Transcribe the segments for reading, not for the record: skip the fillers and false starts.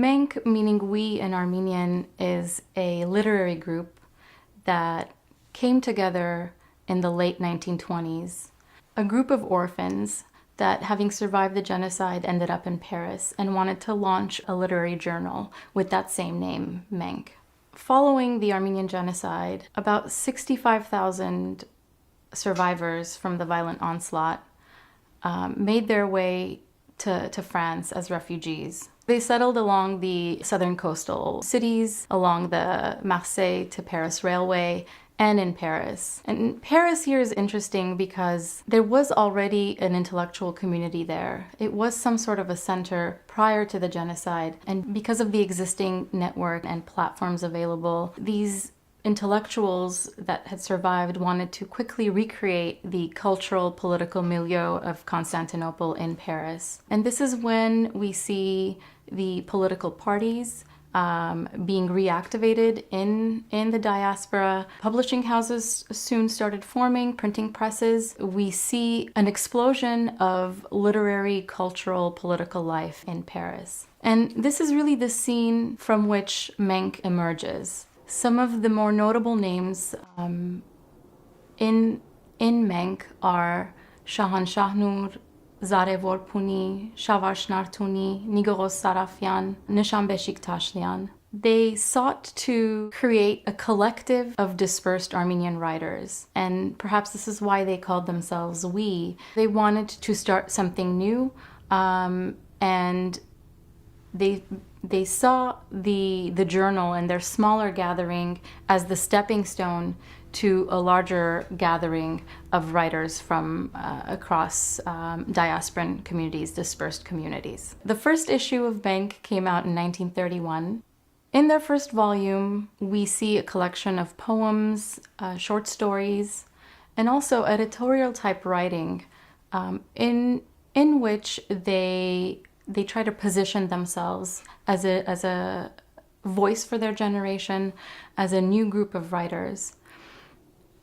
Menk, meaning we in Armenian, is a literary group that came together in the late 1920s. A group of orphans that, having survived the genocide, ended up in Paris and wanted to launch a literary journal with that same name, Menk. Following the Armenian genocide, about 65,000 survivors from the violent onslaught made their way to France as refugees. They settled along the southern coastal cities, along the Marseille to Paris railway, and in Paris. And Paris here is interesting because there was already an intellectual community there. It was some sort of a center prior to the genocide. And because of the existing network and platforms available, these intellectuals that had survived wanted to quickly recreate the cultural, political milieu of Constantinople in Paris. And this is when we see the political parties being reactivated in the diaspora. Publishing houses soon started forming, printing presses. We see an explosion of literary, cultural, political life in Paris. And this is really the scene from which Menk emerges. Some of the more notable names in Menk are Shahan Shahnur, Zare Vorpuni, Shavar Shnartuni, Nigoros Sarafyan, Nisham Beşiktaşliyan. They sought to create a collective of dispersed Armenian writers, and perhaps this is why they called themselves We. They wanted to start something new, and they saw the journal and their smaller gathering as the stepping stone to a larger gathering of writers from across diasporan communities, dispersed communities. The first issue of Menk came out in 1931. In their first volume, we see a collection of poems, short stories, and also editorial type writing in which they try to position themselves as a voice for their generation, as a new group of writers.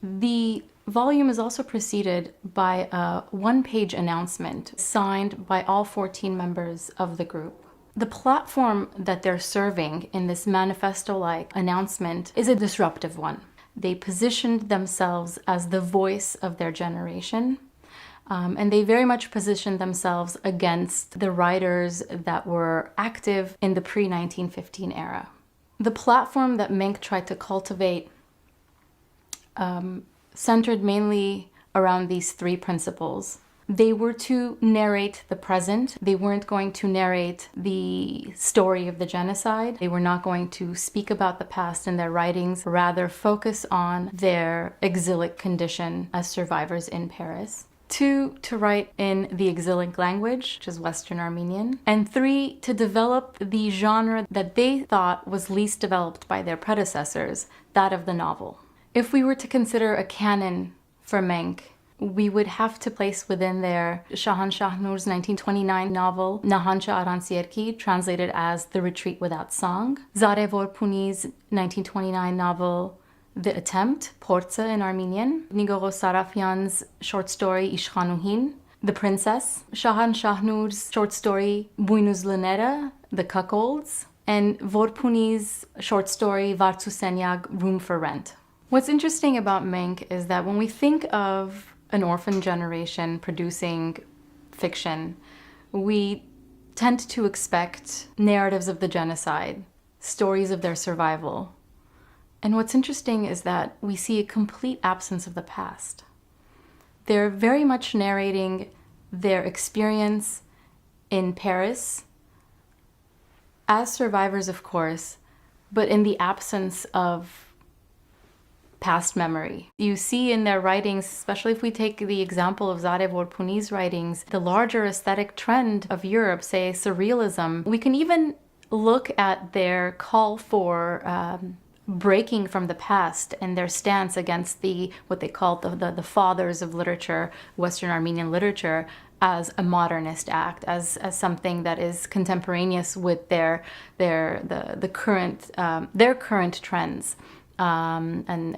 The volume is also preceded by a one-page announcement signed by all 14 members of the group. The platform that they're serving in this manifesto-like announcement is a disruptive one. They positioned themselves as the voice of their generation, and they very much positioned themselves against the writers that were active in the pre-1915 era. The platform that Menk tried to cultivate centered mainly around these three principles. They were to narrate the present. They weren't going to narrate the story of the genocide. They were not going to speak about the past in their writings, rather focus on their exilic condition as survivors in Paris. 2, to write in the exilic language, which is Western Armenian. And 3, to develop the genre that they thought was least developed by their predecessors, that of the novel. If we were to consider a canon for Menk, we would have to place within there Shahan Shahnur's 1929 novel, Nahancha Aransierki, translated as The Retreat Without Song, Zare Vorpuni's 1929 novel, The Attempt, Portsa in Armenian, Nigoros Sarafyan's short story, Ishkhanuhin, The Princess, Shahan Shahnur's short story, Buynuz Lnera, The Cuckolds, and Vorpuni's short story, Vartsu Senyag, Room for Rent. What's interesting about Menk is that when we think of an orphan generation producing fiction, we tend to expect narratives of the genocide, stories of their survival. And what's interesting is that we see a complete absence of the past. They're very much narrating their experience in Paris as survivors, of course, but in the absence of past memory. You see in their writings, especially if we take the example of Zare Vorpuni's writings, the larger aesthetic trend of Europe, say surrealism. We can even look at their call for breaking from the past and their stance against what they called the fathers of literature, Western Armenian literature, as a modernist act, as something that is contemporaneous with their current trends. And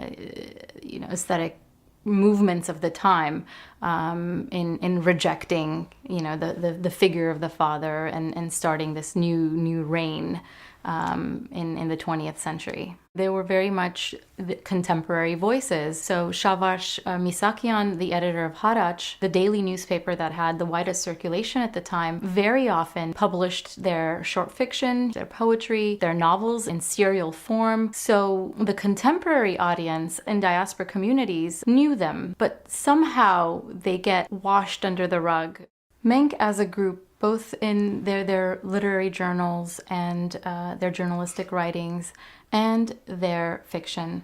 aesthetic movements of the time, in rejecting, the figure of the father and starting this new reign in the 20th century. They were very much the contemporary voices. So Shavash Misakian, the editor of Harac, the daily newspaper that had the widest circulation at the time, very often published their short fiction, their poetry, their novels in serial form. So the contemporary audience in diaspora communities knew them, but somehow they get washed under the rug. Menk as a group, both in their literary journals and their journalistic writings and their fiction,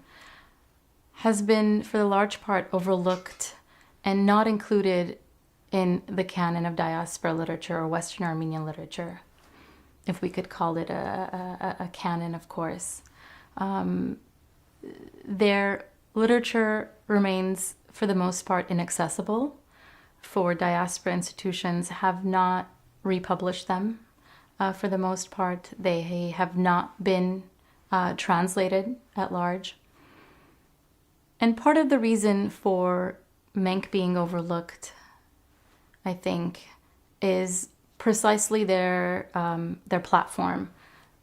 has been for the large part overlooked and not included in the canon of diaspora literature or Western Armenian literature, if we could call it a canon, of course. Their literature remains, for the most part, inaccessible, for diaspora institutions have not republished them. For the most part, they have not been translated at large. And part of the reason for Menk being overlooked, I think, is precisely their platform,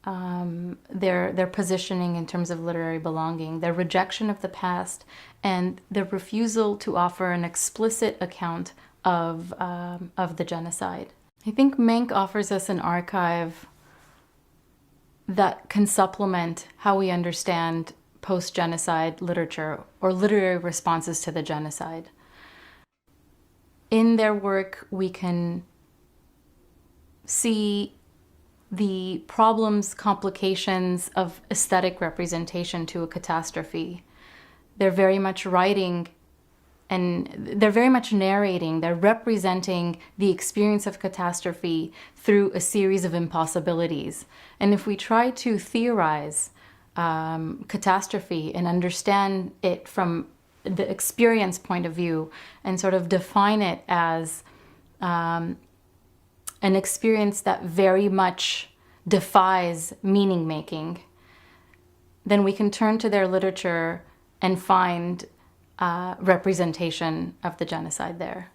their positioning in terms of literary belonging, their rejection of the past, and their refusal to offer an explicit account of the genocide. I think Menk offers us an archive that can supplement how we understand post-genocide literature or literary responses to the genocide. In their work, we can see the problems, complications of aesthetic representation to a catastrophe. They're very much writing and they're very much narrating, they're representing the experience of catastrophe through a series of impossibilities. And if we try to theorize catastrophe and understand it from the experience point of view and sort of define it as an experience that very much defies meaning making, then we can turn to their literature and find representation of the genocide there.